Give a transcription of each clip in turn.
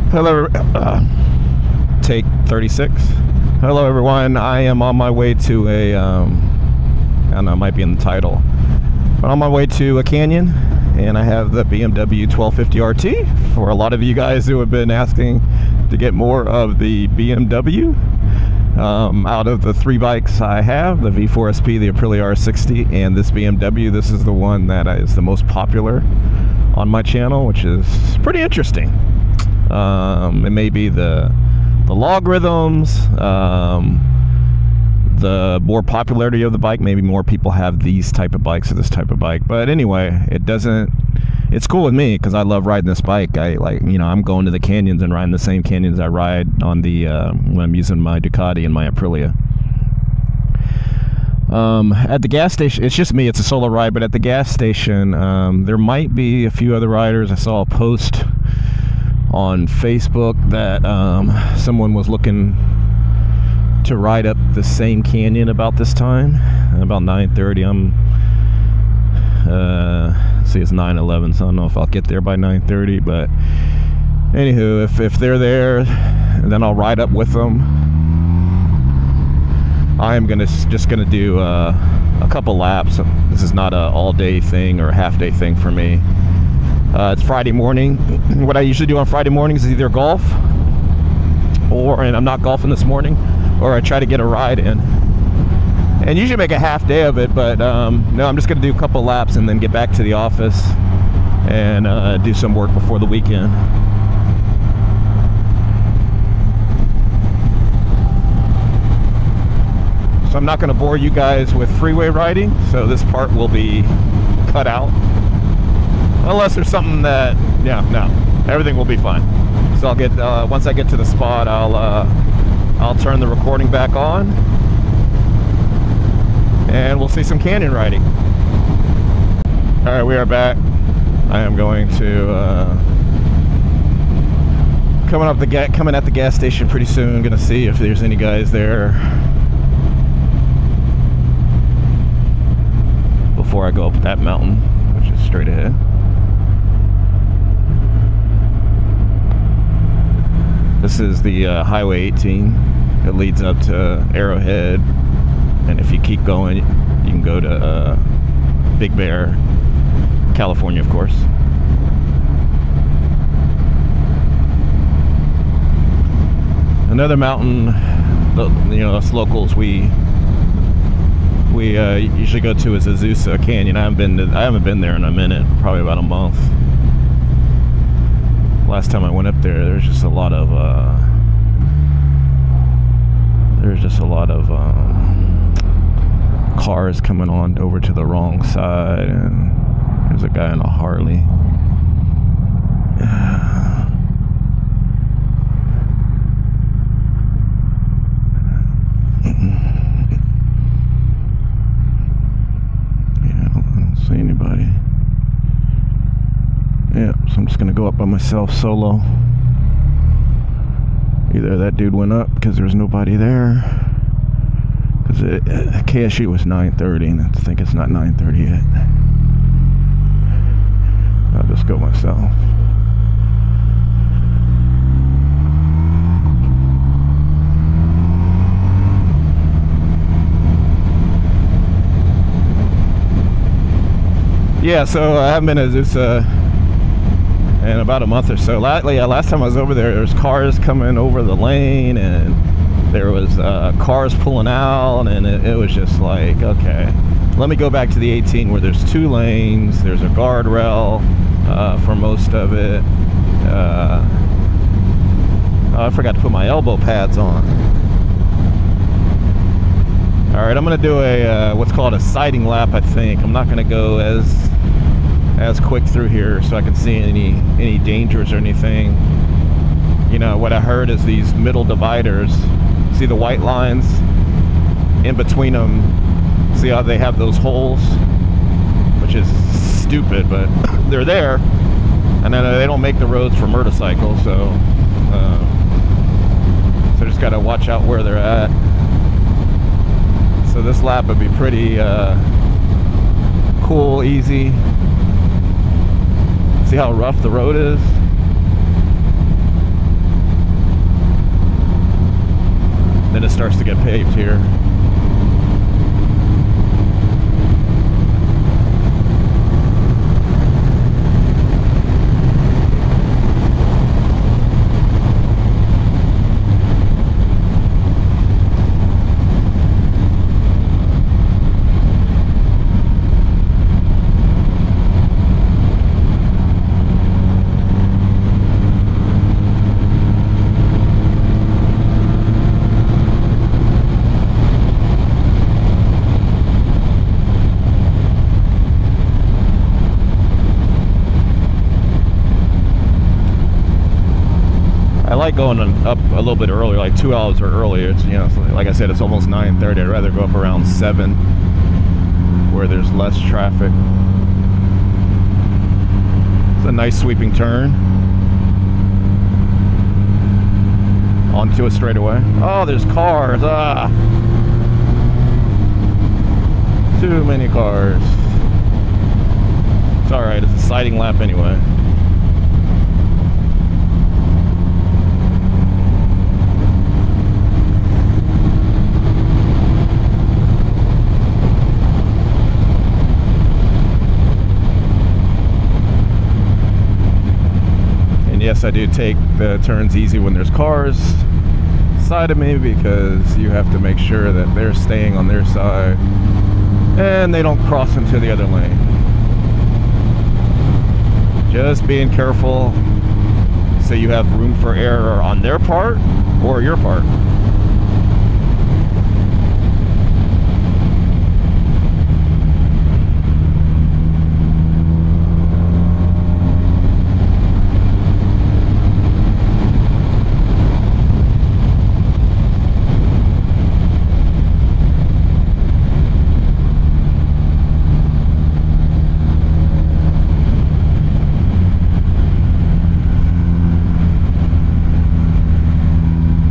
Hello, take 36. Hello everyone, I am on my way to a, I don't know, it might be in the title, but on my way to a canyon, and I have the BMW 1250 RT. For a lot of you guys who have been asking to get more of the BMW, out of the three bikes I have, the V4 SP, the Aprilia R60, and this BMW, this is the one that is the most popular on my channel, which is pretty interesting. It may be the logarithms, the more popularity of the bike. Maybe more people have these type of bikes or this type of bike. But anyway, it's cool with me because I love riding this bike. I'm going to the canyons and riding the same canyons I ride on the when I'm using my Ducati and my Aprilia. At the gas station, it's just me, it's a solo ride, but at the gas station, there might be a few other riders. I saw a post on Facebook that someone was looking to ride up the same canyon about this time, about 9:30. See, it's 9:11, so I don't know if I'll get there by 9:30, but anywho, if they're there, then I'll ride up with them. I am just gonna do a couple laps. This is not a all-day thing or a half-day thing for me. It's Friday morning. What I usually do on Friday mornings is either golf, and I'm not golfing this morning, or I try to get a ride in. And usually make a half day of it, but no, I'm just gonna do a couple laps and then get back to the office and do some work before the weekend. So I'm not gonna bore you guys with freeway riding, so this part will be cut out. Unless there's something that, no, everything will be fine. So I'll get, once I get to the spot, I'll turn the recording back on, and we'll see some canyon riding. All right, we are back. I am going to, coming at the gas station pretty soon. Gonna see if there's any guys there before I go up that mountain, which is straight ahead. This is the Highway 18. It leads up to Arrowhead, and if you keep going, you can go to Big Bear, California, of course. Another mountain, us locals, we usually go to is Azusa Canyon. I haven't been there in a minute, probably about a month. Last time I went up there, there's just a lot of cars coming on over to the wrong side, and there's a guy on a Harley. Yeah, I don't see anybody. Yeah, so I'm just gonna go up by myself solo. Either that dude went up because there's nobody there, because KSU was 9:30, and I think it's not 9:30 yet. I'll just go myself. Yeah, so I haven't been to Azusa in about a month or so. Last time I was over there was cars coming over the lane, and there was cars pulling out, and it was just like, okay, let me go back to the 18 where there's 2 lanes, there's a guardrail for most of it. I forgot to put my elbow pads on. Alright, I'm gonna do a what's called a sighting lap, I think. I'm not gonna go as quick through here so I can see any dangers or anything. What I heard is these middle dividers, see the white lines in between them, see how they have those holes, which is stupid, but they're there, and then they don't make the roads for motorcycles, so just gotta watch out where they're at. So this lap would be pretty cool, easy. See how rough the road is? Then it starts to get paved here. I like going up a little bit earlier, like 2 hours or earlier. It's, you know, like I said, it's almost 9:30. I'd rather go up around 7 where there's less traffic. It's a nice sweeping turn onto a straightaway. Oh, there's cars. Ah, too many cars. It's all right. It's a sighting lap anyway. Yes, I do take the turns easy when there's cars side of me, because you have to make sure that they're staying on their side and they don't cross into the other lane. Just being careful so you have room for error on their part or your part.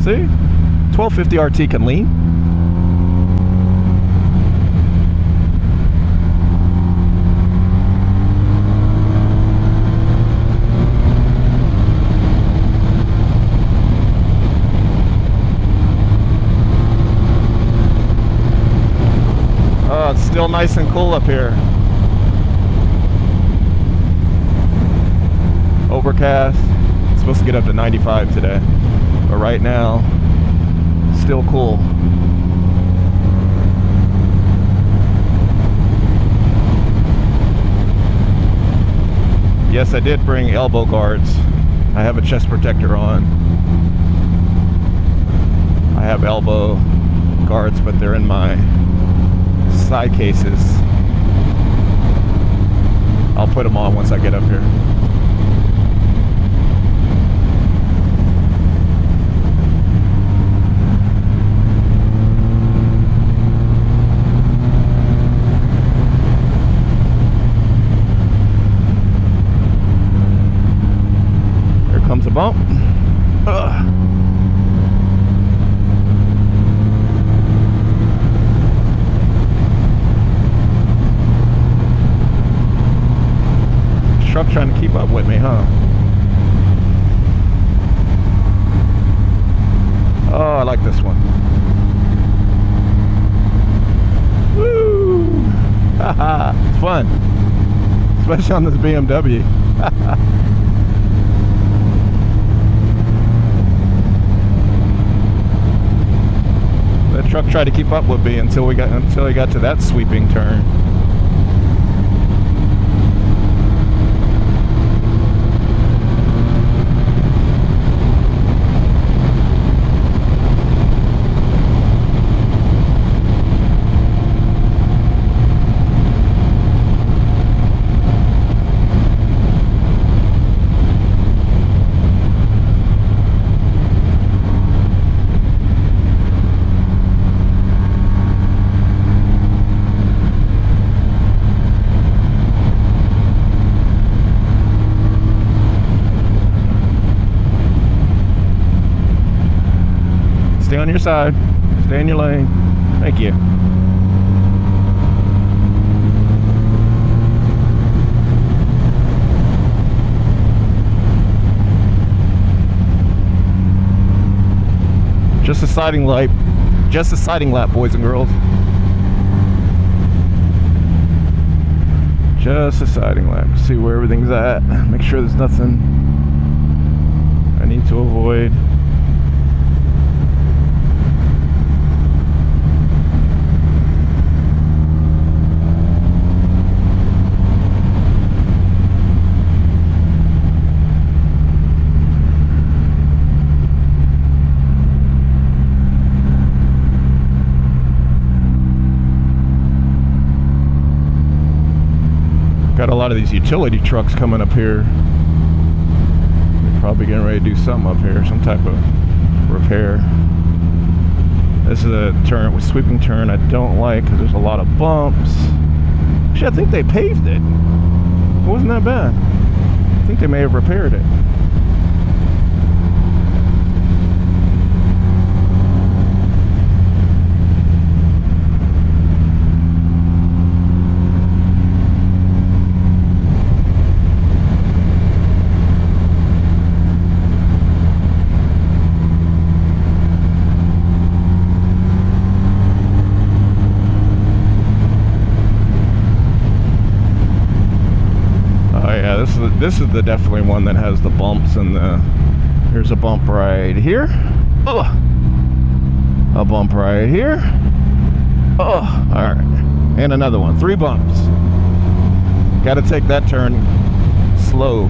See? 1250 RT can lean. Oh, it's still nice and cool up here. Overcast. It's supposed to get up to 95 today. But right now, still cool. Yes, I did bring elbow guards. I have a chest protector on. I have elbow guards, but they're in my side cases. I'll put them on once I get up here. Comes a bump. Ugh. Truck trying to keep up with me, huh? Oh, I like this one. Woo! Haha, it's fun, especially on this BMW. The truck tried to keep up with me until he got to that sweeping turn. Stay on your side. Stay in your lane. Thank you. Just a siding light Just a sighting lap, boys and girls. Just a sighting lap. See where everything's at. Make sure there's nothing I need to avoid. Got a lot of these utility trucks coming up here. They're probably getting ready to do something up here, some type of repair. This is a turn with sweeping turn I don't like because there's a lot of bumps. Actually, I think they paved it. It wasn't that bad. I think they may have repaired it. This is the definitely one that has the bumps and the. Here's a bump right here. Oh, a bump right here. Oh, all right, and another one. 3 bumps. Got to take that turn slow.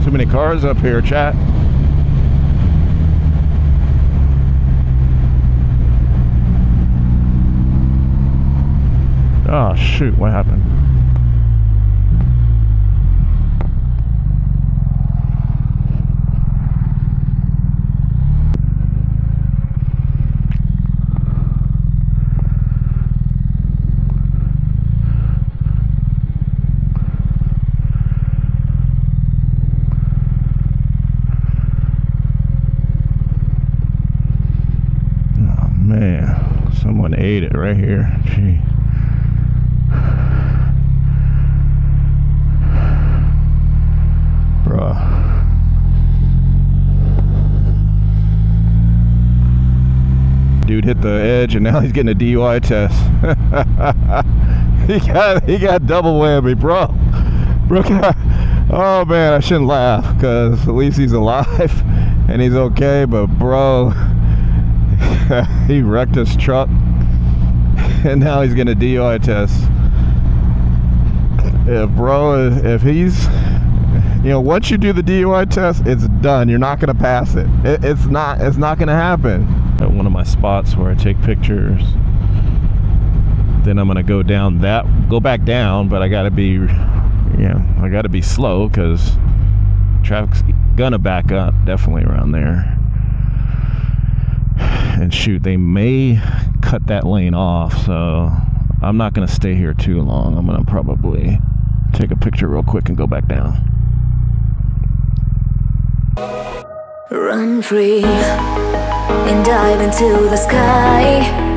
Too many cars up here, chat. Oh shoot, what happened? Man, someone ate it right here. Gee. Bruh. Dude hit the edge and now he's getting a DUI test. he got double whammy, bro. Oh man, I shouldn't laugh because at least he's alive and he's okay, but bro, he wrecked his truck and now he's getting a DUI test. Yeah, bro, if he's, you know, once you do the DUI test, it's done. You're not gonna pass it. It's not gonna happen. At one of my spots where I take pictures, then I'm gonna go back down, but I gotta be, I gotta be slow because traffic's gonna back up definitely around there. And shoot, they may cut that lane off, so I'm not gonna stay here too long. I'm gonna probably take a picture real quick and go back down. Run free and dive into the sky.